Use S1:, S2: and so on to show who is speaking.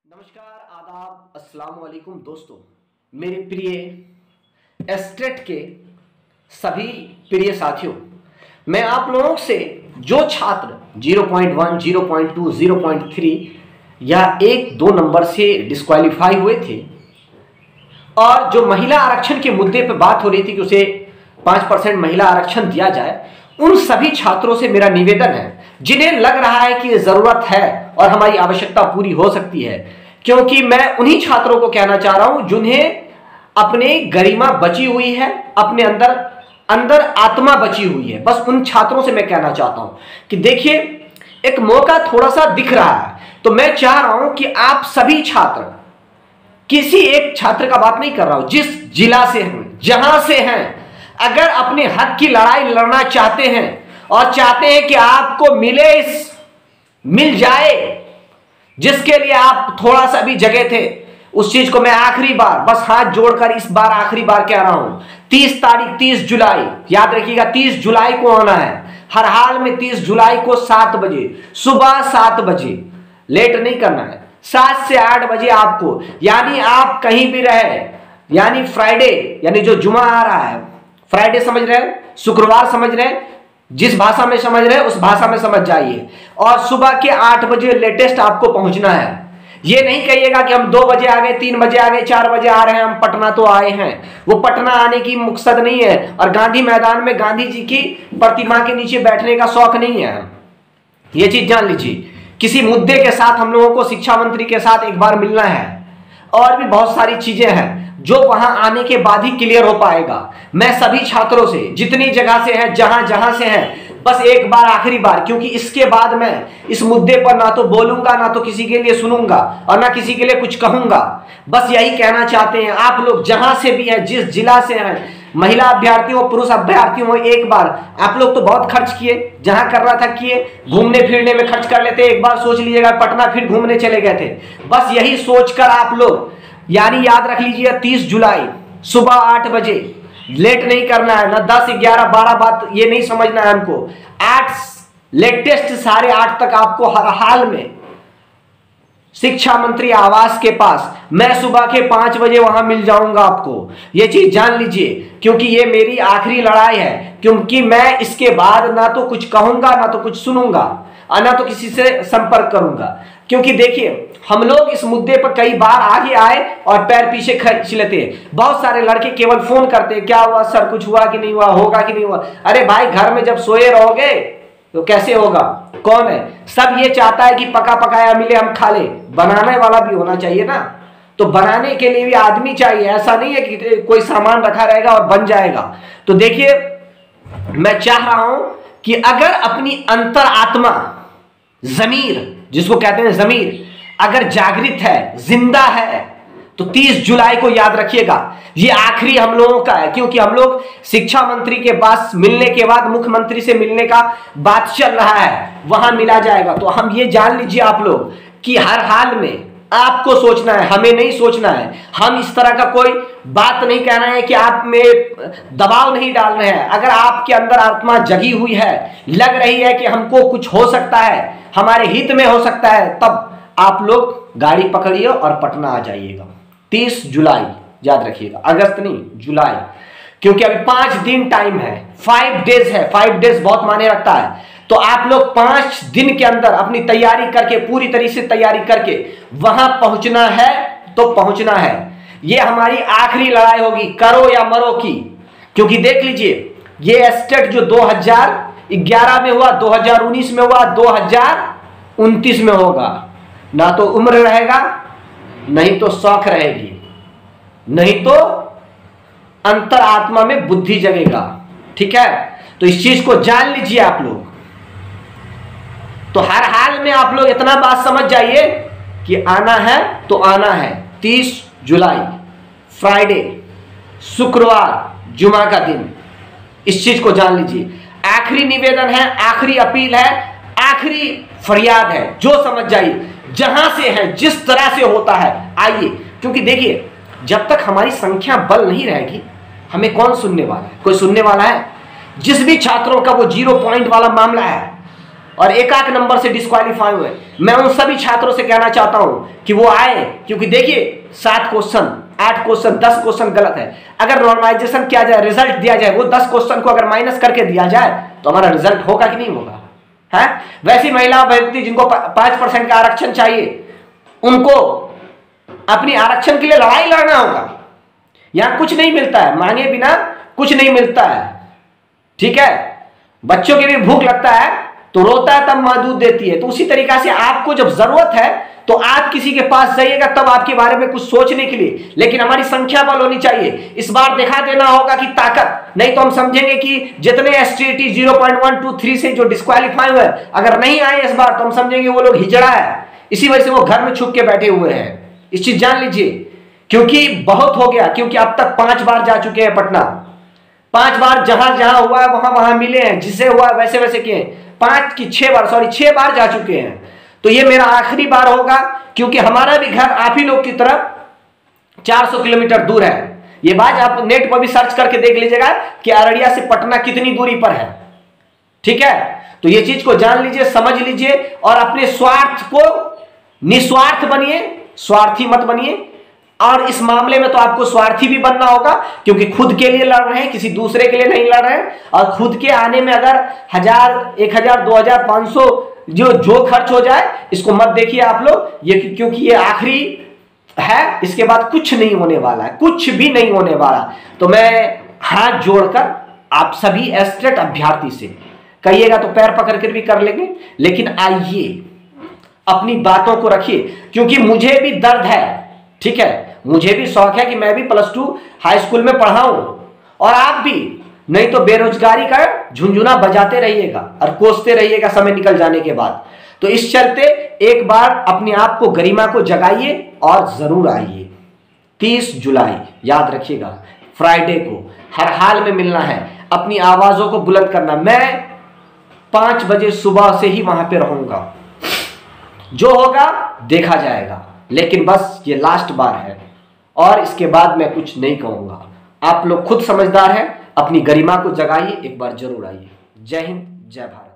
S1: नमस्कार, आदाब, अस्सलाम वालेकुम दोस्तों। मेरे प्रिय एस्टेट के सभी प्रिय साथियों, मैं आप लोगों से जो छात्र 0.1, 0.2, 0.3 या 1-2 नंबर से डिस्क्वालीफाई हुए थे और जो महिला आरक्षण के मुद्दे पर बात हो रही थी कि उसे 5% महिला आरक्षण दिया जाए, उन सभी छात्रों से मेरा निवेदन है जिन्हें लग रहा है कि जरूरत है और हमारी आवश्यकता पूरी हो सकती है, क्योंकि मैं उन्हीं छात्रों को कहना चाह रहा हूं जिन्हें अपनी गरिमा बची हुई है, अपने अंदर आत्मा बची हुई है। बस उन छात्रों से मैं कहना चाहता हूं कि देखिए, एक मौका थोड़ा सा दिख रहा है, तो मैं चाह रहा हूं कि आप सभी छात्र, किसी एक छात्र का बात नहीं कर रहा हूं, जिस जिला से हैं, जहां से हैं, अगर अपने हक की लड़ाई लड़ना चाहते हैं और चाहते हैं कि आपको मिल जाए जिसके लिए आप थोड़ा सा भी जगह थे, उस चीज को मैं आखिरी बार बस हाथ जोड़कर इस बार आखिरी बार कह रहा हूं। 30 तारीख 30 जुलाई याद रखिएगा, 30 जुलाई को आना है, हर हाल में 30 जुलाई को 7 बजे, सुबह 7 बजे, लेट नहीं करना है, 7 से 8 बजे आपको, यानी आप कहीं भी रहे, यानी फ्राइडे, यानी जो जुमा आ रहा है, फ्राइडे समझ रहे हैं, शुक्रवार समझ रहे हैं, जिस भाषा में समझ रहे हैं उस भाषा में समझ जाइए, और सुबह के 8 बजे लेटेस्ट आपको पहुंचना है। ये नहीं कहिएगा कि हम 2 बजे आ गए, 3 बजे आ गए, 4 बजे आ रहे हैं, हम पटना तो आए हैं। वो पटना आने की मकसद नहीं है, और गांधी मैदान में गांधी जी की प्रतिमा के नीचे बैठने का शौक नहीं है। ये चीज जान लीजिए, किसी मुद्दे के साथ हम लोगों को शिक्षा मंत्री के साथ एक बार मिलना है, और भी बहुत सारी चीजें हैं जो वहां आने के बाद ही क्लियर हो पाएगा। मैं सभी छात्रों से, जितनी जगह से हैं, जहां से हैं, बस एक बार आखिरी बार, क्योंकि इसके बाद मैं इस मुद्दे पर ना तो बोलूंगा, ना तो किसी के लिए सुनूंगा, और ना किसी के लिए कुछ कहूंगा। बस यही कहना चाहते हैं, आप लोग जहां से भी हैं, जिस जिला से हैं, महिला अभ्यर्थियों, पुरुष अभ्यर्थियों, एक बार आप लोग तो बहुत खर्च किए, जहां करना था किए, घूमने फिरने में खर्च कर लेते, एक बार सोच लीजिएगा, पटना फिर घूमने चले गए थे। बस यही सोचकर आप लोग, यानी याद रख लीजिए, 30 जुलाई सुबह 8 बजे, लेट नहीं करना है, ना 10, 11, 12 बात ये नहीं समझना है हमको। 8 लेटेस्ट 8:30 तक आपको हर हाल में शिक्षा मंत्री आवास के पास, मैं सुबह के 5 बजे वहां मिल जाऊंगा आपको। ये चीज जान लीजिए, क्योंकि ये मेरी आखिरी लड़ाई है, क्योंकि मैं इसके बाद ना तो कुछ कहूंगा, ना तो कुछ सुनूंगा, और ना तो किसी से संपर्क करूंगा। क्योंकि देखिए, हम लोग इस मुद्दे पर कई बार आगे आए और पैर पीछे खींच लेते हैं। बहुत सारे लड़के केवल फोन करते हैं, क्या हुआ सर, कुछ हुआ कि नहीं हुआ, होगा कि नहीं हुआ। अरे भाई, घर में जब सोए रहोगे तो कैसे होगा? कौन है? सब ये चाहता है कि पका पकाया मिले, हम खा ले। बनाने वाला भी होना चाहिए ना, तो बनाने के लिए भी आदमी चाहिए। ऐसा नहीं है कि कोई सामान रखा रहेगा और बन जाएगा। तो देखिए, मैं चाह रहा हूं कि अगर अपनी अंतर आत्मा, जमीर जिसको कहते हैं जमीर, अगर जागृत है, जिंदा है, तो 30 जुलाई को याद रखिएगा, ये आखिरी हम लोगों का है। क्योंकि हम लोग शिक्षा मंत्री के पास मिलने के बाद मुख्यमंत्री से मिलने का बात चल रहा है, वहां मिला जाएगा। तो हम ये जान लीजिए आप लोग कि हर हाल में आपको सोचना है, हमें नहीं सोचना है। हम इस तरह का कोई बात नहीं कहना है कि आप में दबाव नहीं डाल रहे हैं। अगर आपके अंदर आत्मा जगी हुई है, लग रही है कि हमको कुछ हो सकता है, हमारे हित में हो सकता है, तब आप लोग गाड़ी पकड़िए और पटना आ जाइएगा। 30 जुलाई याद रखिएगा, अगस्त नहीं, जुलाई, क्योंकि अभी 5 दिन टाइम है, 5 डेज है। 5 डेज बहुत मायने रखता है। तो आप लोग 5 दिन के अंदर अपनी तैयारी करके, पूरी तरीके से तैयारी करके वहां पहुंचना है, तो पहुंचना है। ये हमारी आखिरी लड़ाई होगी, करो या मरो की। क्योंकि देख लीजिए, ये एस्टेट जो 2011 में हुआ, 2019 में हुआ, 2029 में होगा, ना तो उम्र रहेगा, नहीं तो शौक रहेगी, नहीं तो अंतर आत्मा में बुद्धि जगेगा। ठीक है, तो इस चीज को जान लीजिए आप लोग। तो हर हाल में आप लोग इतना बात समझ जाइए कि आना है तो आना है। 30 जुलाई फ्राइडे, शुक्रवार, जुमा का दिन, इस चीज को जान लीजिए। आखिरी निवेदन है, आखिरी अपील है, आखिरी फरियाद है, जो समझ जाइए, जहां से है, जिस तरह से होता है, आइए। क्योंकि देखिए, जब तक हमारी संख्या बल नहीं रहेगी, हमें कौन सुनने वाला है? कोई सुनने वाला है? जिस भी छात्रों का वो 0 पॉइंट वाला मामला है, और एक आध नंबर से डिस्क्वालीफाई हुए, मैं उन सभी छात्रों से कहना चाहता हूं कि वो आए, क्योंकि देखिए 7 क्वेश्चन, 8 क्वेश्चन, 10 क्वेश्चन गलत है। अगर नॉर्मलाइजेशन किया जाए, रिजल्ट दिया जाए, वो 10 क्वेश्चन को अगर माइनस करके दिया जाए तो हमारा रिजल्ट होगा कि नहीं होगा? है वैसी महिला व्यक्ति जिनको 5% का आरक्षण चाहिए, उनको अपनी आरक्षण के लिए लड़ाई लड़ना होगा। यहां कुछ नहीं मिलता है, मांगे बिना कुछ नहीं मिलता है, ठीक है। बच्चों की भी भूख लगता है तो रोता है, तब मां दूध देती है। तो उसी तरीका से आपको जब जरूरत है तो आप किसी के पास जाइएगा, तब आपके बारे में कुछ सोचने के लिए। लेकिन हमारी संख्या बल होनी चाहिए, इस बार दिखा देना होगा कि ताकत, नहीं तो हम समझेंगे कि जितने एसटीटी 0.123 से जो डिस्क्वालीफाई हुए, अगर नहीं आए इस बार तो हम समझेंगे वो लोग हिजड़ा है, इसी वजह से वो घर में छुप के बैठे हुए हैं। इस चीज जान लीजिए, क्योंकि बहुत हो गया, क्योंकि अब तक 5 बार जा चुके हैं पटना, 5 बार जहां जहां हुआ है वहां वहां मिले हैं, जिसे हुआ वैसे वैसे किए। 6 बार जा चुके हैं। तो ये मेरा आखिरी बार होगा, क्योंकि हमारा भी घर आप ही लोग की तरफ 400 किलोमीटर दूर है। ये बात आप नेट पर भी सर्च करके देख लीजिएगा कि अररिया से पटना कितनी दूरी पर है, ठीक है। तो ये चीज को जान लीजिए, समझ लीजिए, और अपने स्वार्थ को निस्वार्थ बनिए, स्वार्थी मत बनिए। और इस मामले में तो आपको स्वार्थी भी बनना होगा, क्योंकि खुद के लिए लड़ रहे हैं, किसी दूसरे के लिए नहीं लड़ रहे हैं। और खुद के आने में अगर 1000, 1000, 2000, 500 जो खर्च हो जाए, इसको मत देखिए आप लोग, ये क्योंकि ये आखिरी है, इसके बाद कुछ नहीं होने वाला है, कुछ भी नहीं होने वाला। तो मैं हाथ जोड़कर आप सभी एस्टेट अभ्यर्थी से कहिएगा तो पैर पकड़ कर भी कर लेंगे, लेकिन आइए अपनी बातों को रखिए, क्योंकि मुझे भी दर्द है, ठीक है। मुझे भी शौक है कि मैं भी +2 हाई स्कूल में पढ़ाऊं, और आप भी, नहीं तो बेरोजगारी का झुंझुना बजाते रहिएगा और कोसते रहिएगा समय निकल जाने के बाद। तो इस चलते एक बार अपने आप को, गरिमा को जगाइए और जरूर आइए। 30 जुलाई याद रखिएगा, फ्राइडे को हर हाल में मिलना है, अपनी आवाजों को बुलंद करना। मैं 5 बजे सुबह से ही वहां पे रहूंगा, जो होगा देखा जाएगा, लेकिन बस ये लास्ट बार है और इसके बाद मैं कुछ नहीं कहूंगा। आप लोग खुद समझदार हैं, अपनी गरिमा को जगाइए, एक बार जरूर आइए। जय हिंद, जय भारत।